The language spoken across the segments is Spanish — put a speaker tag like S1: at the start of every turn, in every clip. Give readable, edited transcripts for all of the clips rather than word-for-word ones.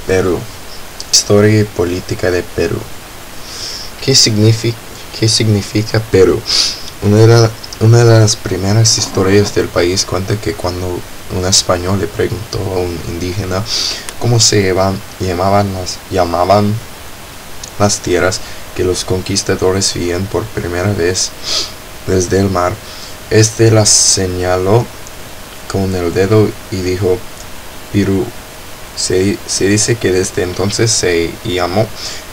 S1: Perú. Historia y política de Perú. ¿Qué significa Perú? Una de las primeras historias del país cuenta que cuando un español le preguntó a un indígena cómo se llamaban las tierras que los conquistadores veían por primera vez desde el mar, este las señaló con el dedo y dijo Perú. Se dice que desde entonces se llamó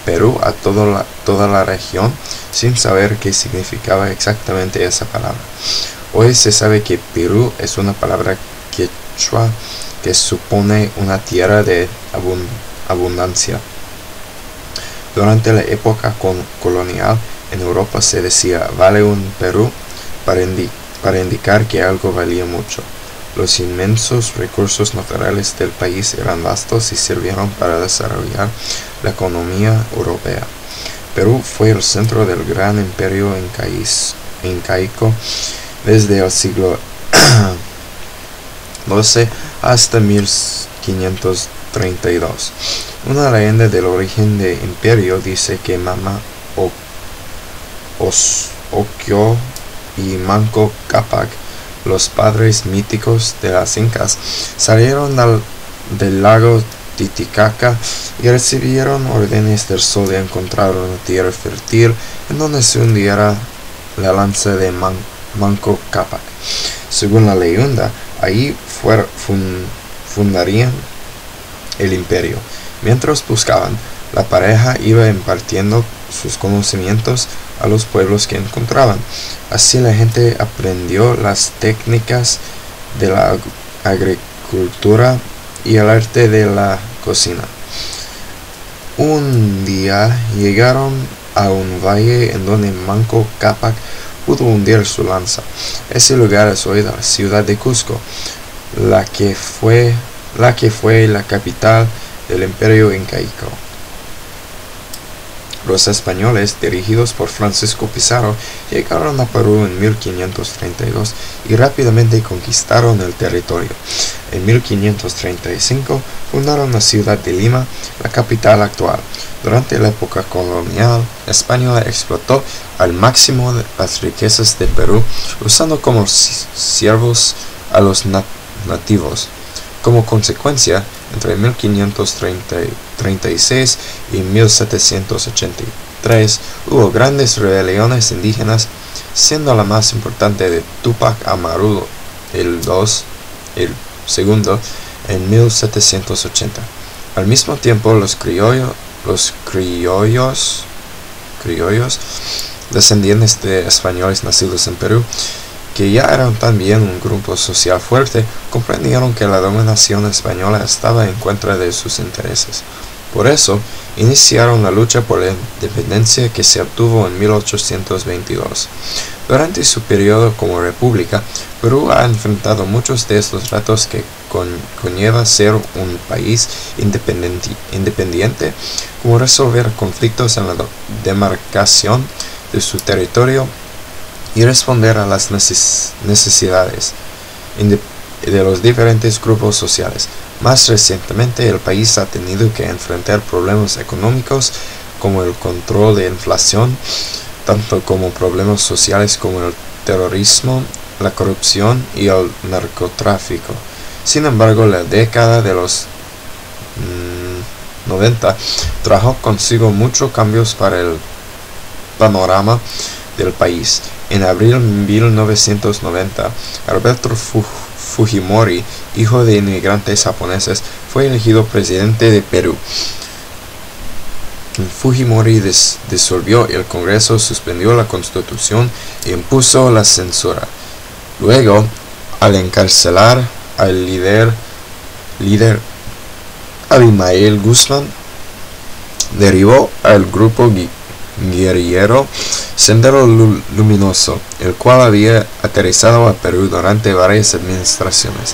S1: Perú a toda la región, sin saber qué significaba exactamente esa palabra. Hoy se sabe que Perú es una palabra quechua que supone una tierra de abundancia. Durante la época colonial en Europa se decía vale un Perú para indicar que algo valía mucho. Los inmensos recursos naturales del país eran vastos y sirvieron para desarrollar la economía europea. Perú fue el centro del gran imperio incaico desde el siglo XII hasta 1532. Una leyenda del origen del imperio dice que Mama Ocllo y Manco Cápac, los padres míticos de las incas, salieron del lago Titicaca y recibieron órdenes del sol de encontrar una tierra fértil en donde se hundiera la lanza de Manco Cápac. Según la leyenda, ahí fundarían el imperio. Mientras buscaban, la pareja iba impartiendo sus conocimientos a los pueblos que encontraban. Así la gente aprendió las técnicas de la agricultura y el arte de la cocina. Un día llegaron a un valle en donde Manco Cápac pudo hundir su lanza. Ese lugar es hoy la ciudad de Cusco, la que fue la capital del imperio incaico. Los españoles, dirigidos por Francisco Pizarro, llegaron a Perú en 1532 y rápidamente conquistaron el territorio. En 1535 fundaron la ciudad de Lima, la capital actual. Durante la época colonial española explotó al máximo las riquezas de Perú, usando como siervos a los nativos. Como consecuencia, entre 1536 y 1783 hubo grandes rebeliones indígenas, siendo la más importante de Túpac Amaru el segundo en 1780. Al mismo tiempo, los criollos, descendientes de españoles nacidos en Perú, que ya eran también un grupo social fuerte, comprendieron que la dominación española estaba en contra de sus intereses. Por eso, iniciaron la lucha por la independencia que se obtuvo en 1822. Durante su periodo como república, Perú ha enfrentado muchos de estos retos que conlleva ser un país independiente, como resolver conflictos en la demarcación de su territorio y responder a las necesidades de los diferentes grupos sociales. Más recientemente, el país ha tenido que enfrentar problemas económicos como el control de inflación, tanto como problemas sociales como el terrorismo, la corrupción y el narcotráfico. Sin embargo, la década de los 90 trajo consigo muchos cambios para el panorama del país. En abril de 1990, Alberto Fujimori, hijo de inmigrantes japoneses, fue elegido presidente de Perú. Fujimori disolvió el Congreso, suspendió la Constitución e impuso la censura. Luego, al encarcelar al líder Abimael Guzmán, derribó al grupo guerrillero Sendero Luminoso, el cual había aterrizado a Perú durante varias administraciones.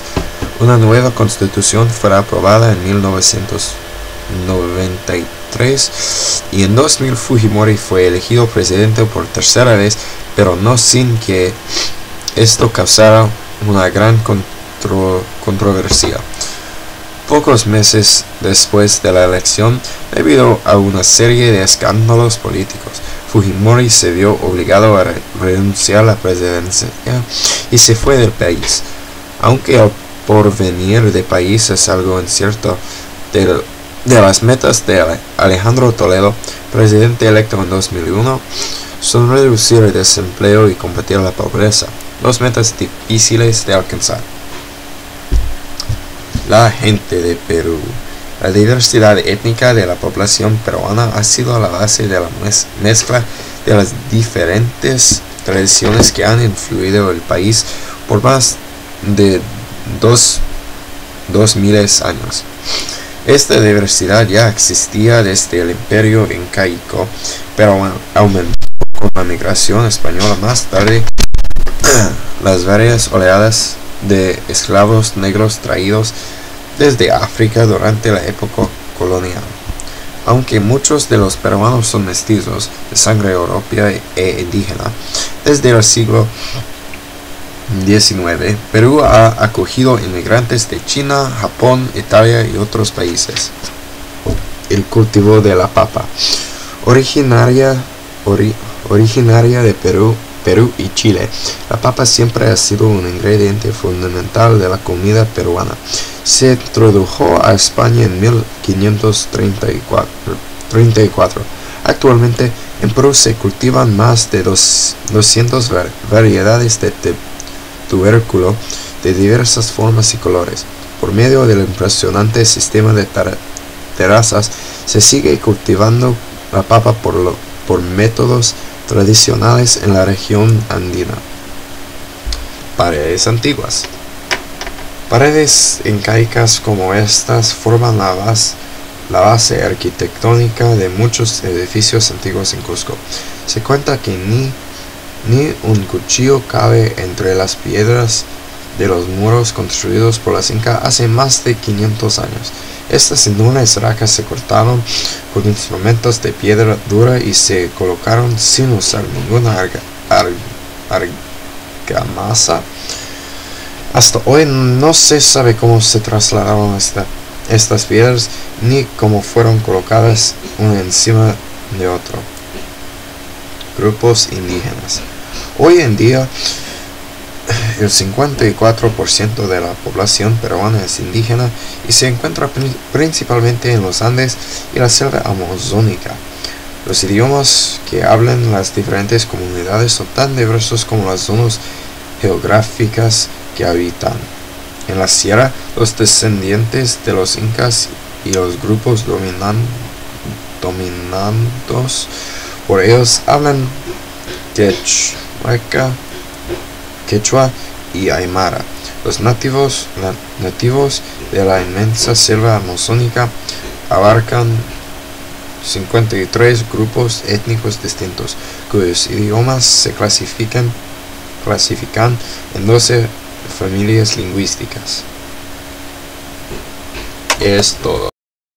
S1: Una nueva constitución fue aprobada en 1993 y en 2000 Fujimori fue elegido presidente por tercera vez, pero no sin que esto causara una gran controversia. Pocos meses después de la elección, debido a una serie de escándalos políticos, Fujimori se vio obligado a renunciar a la presidencia y se fue del país. Aunque el porvenir del país es algo incierto, de las metas de Alejandro Toledo, presidente electo en 2001, son reducir el desempleo y combatir la pobreza, dos metas difíciles de alcanzar. La gente de Perú. La diversidad étnica de la población peruana ha sido la base de la mezcla de las diferentes tradiciones que han influido el país por más de 2000 años. Esta diversidad ya existía desde el Imperio Incaico, pero aumentó con la migración española más tarde. Las varias oleadas de esclavos negros traídos desde África durante la época colonial. Aunque muchos de los peruanos son mestizos de sangre europea e indígena, desde el siglo XIX, Perú ha acogido inmigrantes de China, Japón, Italia y otros países. El cultivo de la papa. Originaria de Perú y Chile, la papa siempre ha sido un ingrediente fundamental de la comida peruana. Se introdujo a España en 1534. Actualmente en Perú se cultivan más de 200 variedades de tubérculo de diversas formas y colores. Por medio del impresionante sistema de terrazas se sigue cultivando la papa por métodos tradicionales en la región andina. Paredes antiguas. Paredes incaicas como estas forman la base arquitectónica de muchos edificios antiguos en Cusco. Se cuenta que ni un cuchillo cabe entre las piedras de los muros construidos por los incas hace más de 500 años. Estas enormes racas se cortaron con instrumentos de piedra dura y se colocaron sin usar ninguna argamasa. Hasta hoy no se sabe cómo se trasladaron estas piedras ni cómo fueron colocadas una encima de otro. Grupos indígenas. Hoy en día, el 54% de la población peruana es indígena y se encuentra principalmente en los Andes y la selva amazónica. Los idiomas que hablan las diferentes comunidades son tan diversos como las zonas geográficas que habitan. En la sierra, los descendientes de los incas y los grupos dominados por ellos hablan quechua y aymara. Los nativos de la inmensa selva amazónica abarcan 53 grupos étnicos distintos, cuyos idiomas se clasifican en 12 familias lingüísticas. Es todo.